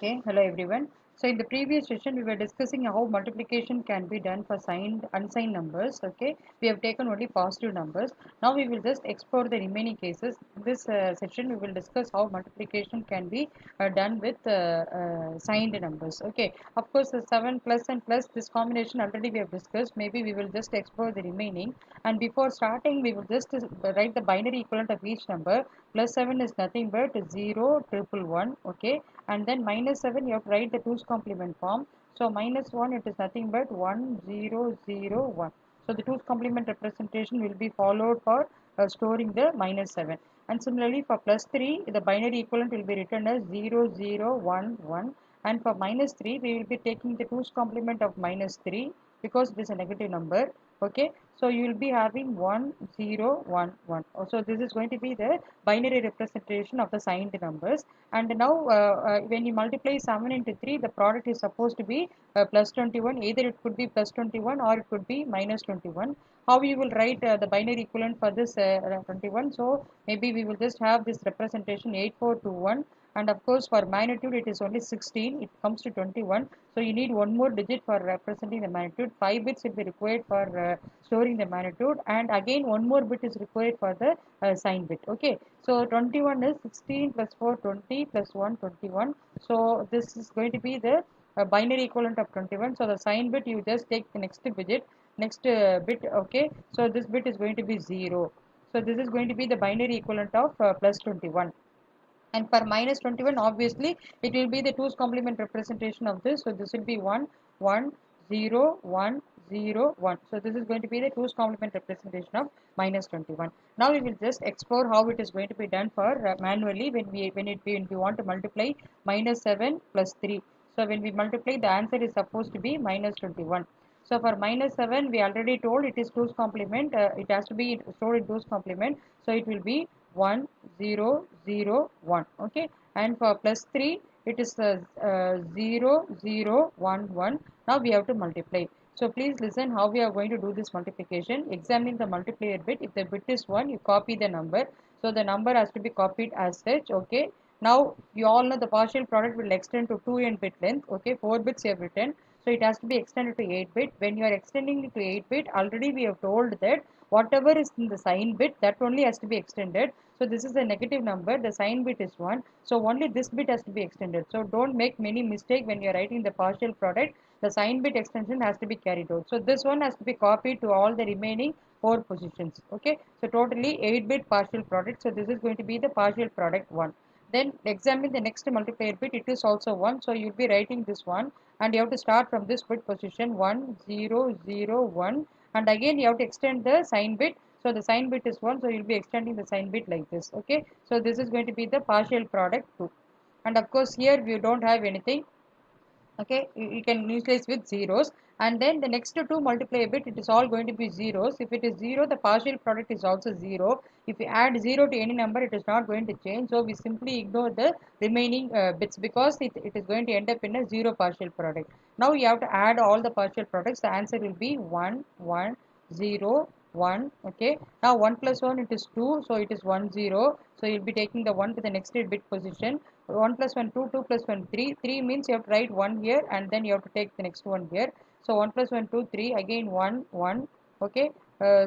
Okay, hello everyone. So in the previous session, we were discussing how multiplication can be done for signed, unsigned numbers. Okay, we have taken only positive numbers. Now we will just explore the remaining cases. In this session, we will discuss how multiplication can be done with signed numbers. Okay, of course, the 7 plus and plus, this combination already we have discussed. Maybe we will just explore the remaining. And before starting, we will just write the binary equivalent of each number. Plus 7 is nothing but 0, triple 1. Okay, and then minus 7 you have to write the 2's complement form. So minus 1 it is nothing but 1 0 0 1. So the 2's complement representation will be followed for storing the minus 7. And similarly for plus 3 the binary equivalent will be written as 0 0 1 1. And for minus 3 we will be taking the 2's complement of minus 3 because it is a negative number. Okay, so you will be having 1 0 1 1. So this is going to be the binary representation of the signed numbers. And now when you multiply 7 into 3, the product is supposed to be plus 21. Either it could be plus 21 or it could be minus 21. How you will write the binary equivalent for this 21? So maybe we will just have this representation 8421. And of course for magnitude it is only 16. It comes to 21. So you need one more digit for representing the magnitude. 5 bits will be required for storing the magnitude, and again one more bit is required for the sign bit. Okay, so 21 is 16 plus 4 20 plus 1 21. So this is going to be the binary equivalent of 21. So the sign bit you just take the next bit. Okay, so this bit is going to be 0. So this is going to be the binary equivalent of plus 21. And for minus 21 obviously it will be the 2's complement representation of this. So this will be 1 1 0 1 0 1. So this is going to be the 2's complement representation of minus 21. Now we will just explore how it is going to be done for manually when we want to multiply minus 7 plus 3. So when we multiply, the answer is supposed to be minus 21. So for minus 7 we already told it is 2's complement. It has to be stored in 2's complement. So it will be 1 0 0 1. Okay, and for plus 3 it is 0 0 1 1. Now we have to multiply. So please listen how we are going to do this multiplication. Examine the multiplier bit. If the bit is 1, you copy the number. So the number has to be copied as such. Okay, now you all know the partial product will extend to 2n bit length. Okay, 4 bits you have written, so it has to be extended to 8 bit. When you are extending it to 8 bit, already we have told that whatever is in the sign bit, that only has to be extended. So this is a negative number, the sign bit is 1, so only this bit has to be extended. So don't make many mistake when you are writing the partial product. The sign bit extension has to be carried out. So this one has to be copied to all the remaining 4 positions. Okay, so totally 8 bit partial product. So this is going to be the partial product 1. Then examine the next multiplier bit, it is also 1. So you'll be writing this one, and you have to start from this bit position 1 0 0 1, and again you have to extend the sign bit. So the sign bit is 1, so you'll be extending the sign bit like this. Okay, so this is going to be the partial product 2. And of course here we don't have anything. Okay, you can initialize with zeros, and then the next two multiply a bit, it is all going to be zeros. If it is 0, the partial product is also 0. If you add 0 to any number, it is not going to change, so we simply ignore the remaining bits because it is going to end up in a 0 partial product. Now you have to add all the partial products. The answer will be 1 1 0 1. Okay, now 1 plus 1 it is 2, so it is 1 0. So you'll be taking the 1 to the next bit position. 1 plus 1 2, 2 plus 1 3. 3 means you have to write 1 here, and then you have to take the next one here. So 1 plus 1 2 3, again 1 1. Okay,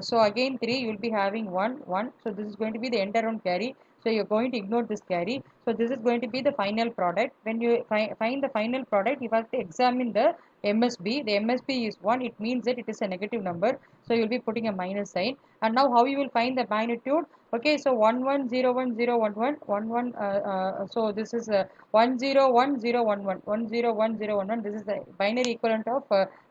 so again 3 you will be having 1 1. So this is going to be the end around carry. So you're going to ignore this carry. So this is going to be the final product. When you find the final product, you have to examine the MSB. The MSB is 1. It means that it is a negative number. So you'll be putting a minus sign. And now how you will find the magnitude? Okay, so 1 1 0 1 0 1 1 1 1. So this is 1 0 1 0 1 1 1 0 1 0 1 1. This is the binary equivalent of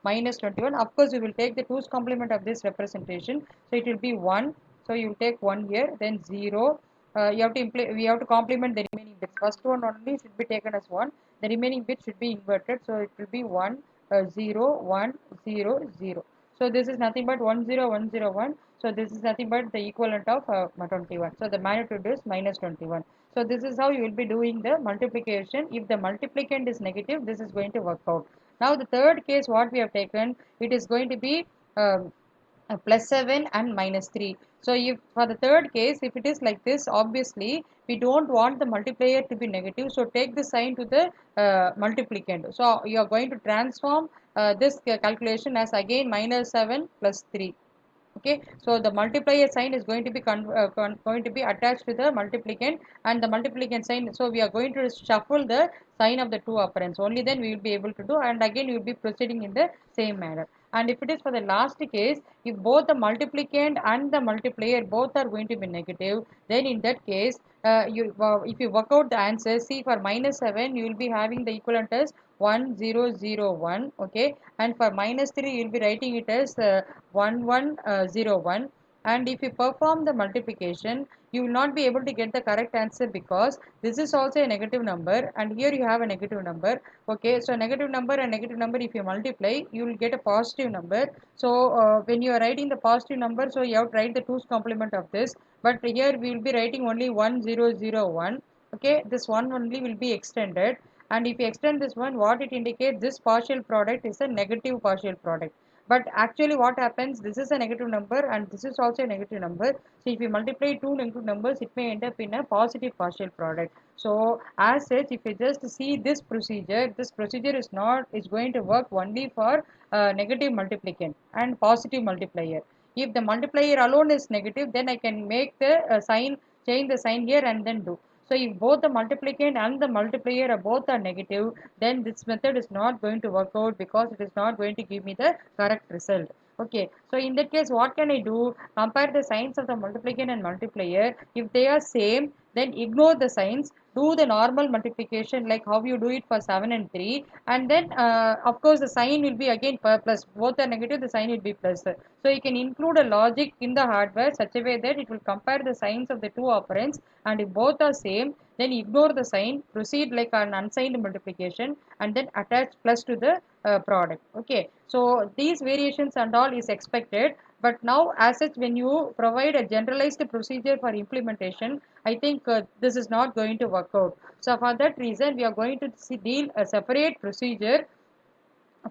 minus 21. Of course, you will take the 2's complement of this representation. So it will be 1. So you will take 1 here, then 0. We have to complement the remaining bits. First one only should be taken as 1. The remaining bit should be inverted. So it will be 1 0 1 0 0. So this is nothing but 1 0 1 0 1. So this is nothing but the equivalent of 21. So the magnitude is minus 21. So this is how you will be doing the multiplication. If the multiplicand is negative, this is going to work out. Now the third case what we have taken, it is going to be plus 7 and minus 3. So if for the third case, if it is like this, obviously we don't want the multiplier to be negative, so take the sign to the multiplicand. So you are going to transform this calculation as again minus 7 plus 3. Okay, so the multiplier sign is going to be going to be attached to the multiplicand, and the multiplicand sign, so we are going to shuffle the sign of the two operands, only then we will be able to do, and again you will be proceeding in the same manner. And if it is for the last case, if both the multiplicand and the multiplier both are going to be negative, then in that case, if you work out the answer, see for minus 7 you will be having the equivalent as 1001. Okay, and for minus 3 you will be writing it as 1101. And if you perform the multiplication, you will not be able to get the correct answer, because this is also a negative number and here you have a negative number. Okay, so negative number and negative number, if you multiply, you will get a positive number. So when you are writing the positive number, so you have to write the 2's complement of this, but here we will be writing only 1001. Okay, this one only will be extended, and if you extend this one, what it indicates, this partial product is a negative partial product. But actually what happens, this is a negative number and this is also a negative number, so if you multiply two negative numbers, it may end up in a positive partial product. So as such, if you just see this procedure is not is going to work only for negative multiplicand and positive multiplier. If the multiplier alone is negative, then I can make the sign, change the sign here and then do. So if both the multiplicand and the multiplier are both are negative, then this method is not going to work out, because it is not going to give me the correct result. Okay, so in that case, what can I do? Compare the signs of the multiplicand and multiplier. If they are same, then ignore the signs. Do the normal multiplication like how you do it for 7 and 3. And then, of course, the sign will be again plus. Both are negative, the sign will be plus. So you can include a logic in the hardware such a way that it will compare the signs of the two operands, and if both are same, then ignore the sign, proceed like an unsigned multiplication, and then attach plus to the product. Okay, so these variations and all is expected, but now as such, when you provide a generalized procedure for implementation, I think this is not going to work out. So for that reason, we are going to deal a separate procedure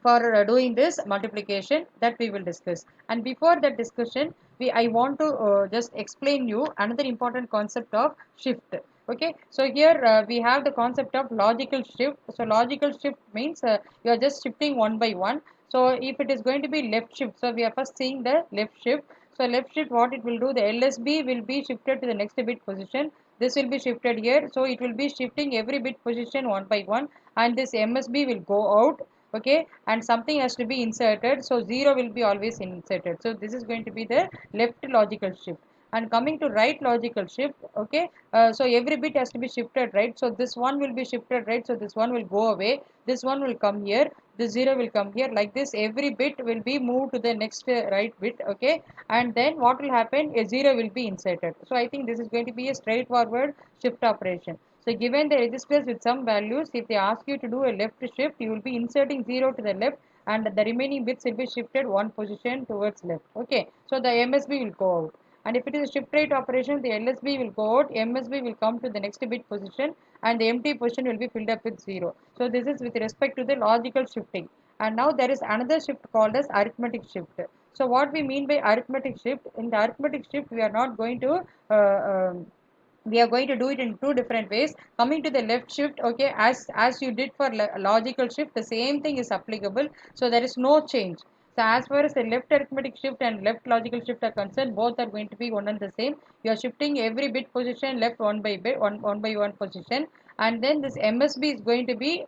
for doing this multiplication that we will discuss. And before that discussion, we I want to just explain you another important concept of shift. Okay, so here we have the concept of logical shift. So logical shift means you are just shifting one by one. So if it is going to be left shift, so we are first seeing the left shift. So left shift, what it will do, the LSB will be shifted to the next bit position, this will be shifted here, so it will be shifting every bit position one by one, and this MSB will go out. Okay, and something has to be inserted, so 0 will be always inserted. So this is going to be the left logical shift. And coming to right logical shift, okay, so every bit has to be shifted, right? So this one will be shifted, right? So this one will go away, this one will come here, this 0 will come here, like this every bit will be moved to the next right bit. Okay, and then what will happen, a 0 will be inserted. So I think this is going to be a straightforward shift operation. So given the registers with some values, if they ask you to do a left shift, you will be inserting 0 to the left, and the remaining bits will be shifted one position towards left. Okay, so the MSB will go out. And if it is a shift right operation, the LSB will go out, MSB will come to the next bit position, and the empty position will be filled up with 0. So this is with respect to the logical shifting. And now there is another shift called as arithmetic shift. So what we mean by arithmetic shift, in the arithmetic shift, we are not going to we are going to do it in two different ways. Coming to the left shift, okay, as you did for logical shift, the same thing is applicable, so there is no change. So as far as the left arithmetic shift and left logical shift are concerned, both are going to be one and the same. You are shifting every bit position left one by one position, and then this MSB is going to be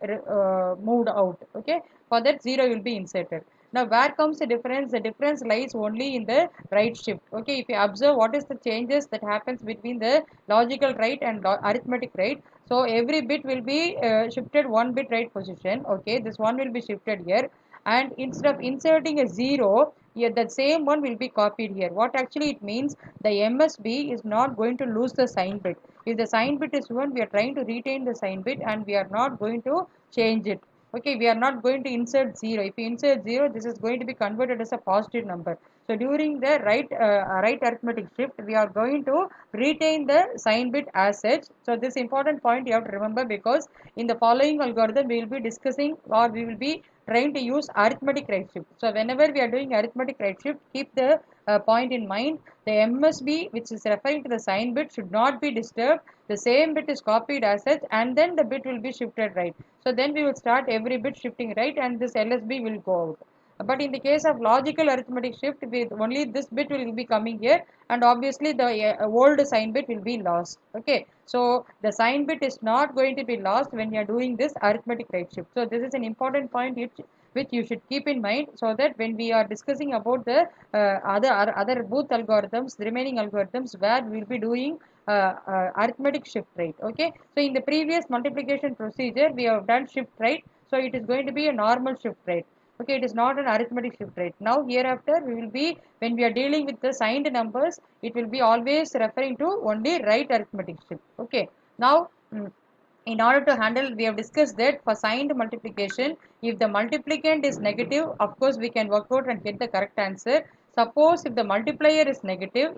moved out. Okay, for that 0 will be inserted. Now where comes the difference? The difference lies only in the right shift. Okay, if you observe what is the changes that happens between the logical right and arithmetic right. So every bit will be shifted one bit right position. Okay, this one will be shifted here, and instead of inserting a 0, here that same one will be copied here. What actually it means, the MSB is not going to lose the sign bit. If the sign bit is 1, we are trying to retain the sign bit and we are not going to change it. Okay, we are not going to insert 0. If you insert 0, this is going to be converted as a positive number. So during the right arithmetic shift, we are going to retain the sign bit as such. So this important point you have to remember, because in the following algorithm we will be discussing, or we will be trying to use arithmetic right shift. So whenever we are doing arithmetic right shift, keep the point in mind. The MSB, which is referring to the sign bit, should not be disturbed. The same bit is copied as such, and then the bit will be shifted right. So then we will start every bit shifting right, and this LSB will go out. But in the case of logical arithmetic shift, with only this bit will be coming here, and obviously the old sign bit will be lost. Okay, so the sign bit is not going to be lost when you are doing this arithmetic right shift. So this is an important point which you should keep in mind, so that when we are discussing about the other Booth algorithms, the remaining algorithms where we will be doing arithmetic shift right. Okay, so in the previous multiplication procedure we have done shift right, so it is going to be a normal shift right. Okay, it is not an arithmetic shift right. Now hereafter we will be, when we are dealing with the signed numbers, it will be always referring to only right arithmetic shift. Okay, now in order to handle, we have discussed that for signed multiplication, if the multiplicand is negative, of course we can work out and get the correct answer. Suppose if the multiplier is negative,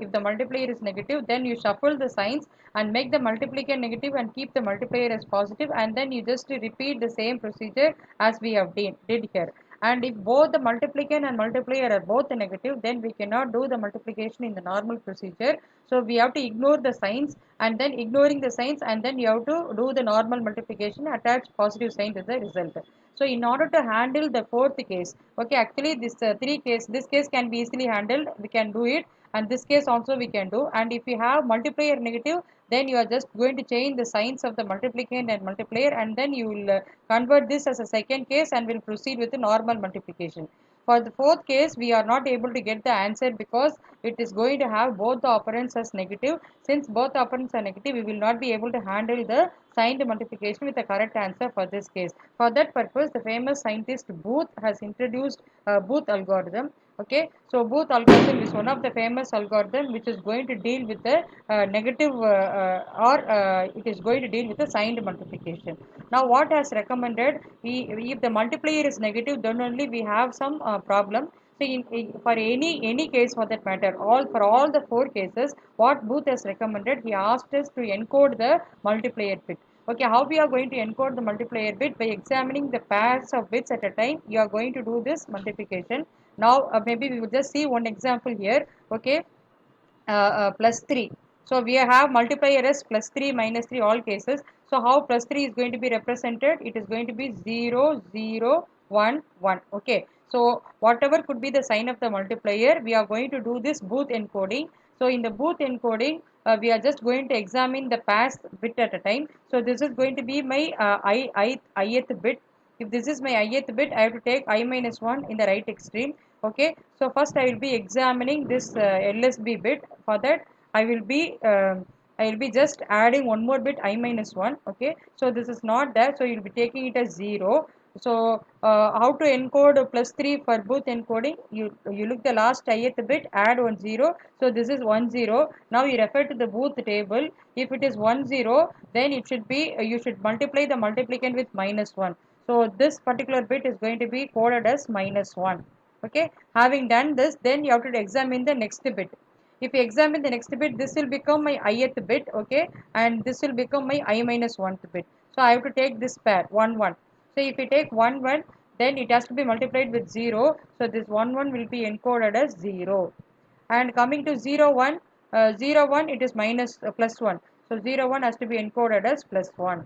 then you shuffle the signs and make the multiplicand negative and keep the multiplier as positive, and then you just repeat the same procedure as we have did here. And if both the multiplicand and multiplier are both negative, then we cannot do the multiplication in the normal procedure. So we have to ignore the signs, and then ignoring the signs, and then you have to do the normal multiplication, attach positive sign to the result. So in order to handle the fourth case, okay, actually this case can be easily handled, we can do it, and this case also we can do. And if you have multiplier negative, then you are just going to change the signs of the multiplicand and multiplier, and then you will convert this as a second case and will proceed with the normal multiplication. For the fourth case, we are not able to get the answer because it is going to have both the operands as negative. Since both operands are negative, we will not be able to handle the signed multiplication with the correct answer for this case. For that purpose, the famous scientist Booth has introduced Booth algorithm. Okay, so Booth algorithm is one of the famous algorithm which is going to deal with the negative or it is going to deal with the signed multiplication. Now what has recommended, if the multiplier is negative, then only we have some problem. So for any case for that matter, for all the four cases, what Booth has recommended, he asked us to encode the multiplier bit. Okay, how we are going to encode the multiplier bit? By examining the pairs of bits at a time, you are going to do this multiplication. Now maybe we will just see one example here. Okay, plus 3. So we have multiplier as plus 3, minus 3, all cases. So how plus 3 is going to be represented? It is going to be 0, 0, 1, 1. Okay. So whatever could be the sign of the multiplier, we are going to do this Booth encoding. So in the Booth encoding, we are just going to examine the pairs bit at a time. So this is going to be my ith bit. If this is my ith bit, I have to take I minus 1 in the right extreme. Okay, so first I will be examining this LSB bit. For that I will be just adding one more bit I minus 1. Okay, so this is not there, so you will be taking it as 0. So how to encode plus 3 for Booth encoding? You look the last ith bit, add 1 0. So this is 1 0. Now you refer to the Booth table. If it is 1 0, then it should be you should multiply the multiplicand with minus 1. So this particular bit is going to be coded as minus 1. Okay, having done this, then you have to examine the next bit. If you examine the next bit, this will become my ith bit. Okay, and this will become my I minus 1th bit. So I have to take this pair 1 1. So if you take 1 1, then it has to be multiplied with 0. So this 1 1 will be encoded as 0. And coming to 0 1, 0 1, it is minus plus 1. So 0 1 has to be encoded as plus 1.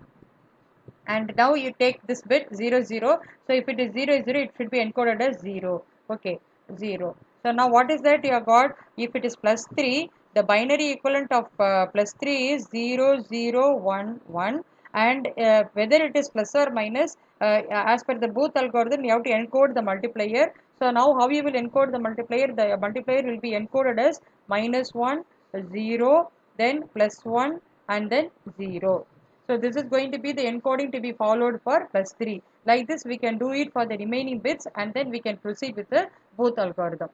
And now you take this bit 0 0. So if it is 0 0, it should be encoded as 0. Okay, 0. So now what is that you have got? If it is plus 3, the binary equivalent of plus 3 is 0 0 1 1. And whether it is plus or minus, as per the Booth algorithm, you have to encode the multiplier. So now how you will encode the multiplier? The multiplier will be encoded as minus 1 0, then plus 1, and then 0. So this is going to be the encoding to be followed for plus 3. Like this we can do it for the remaining bits, and then we can proceed with the Booth algorithm.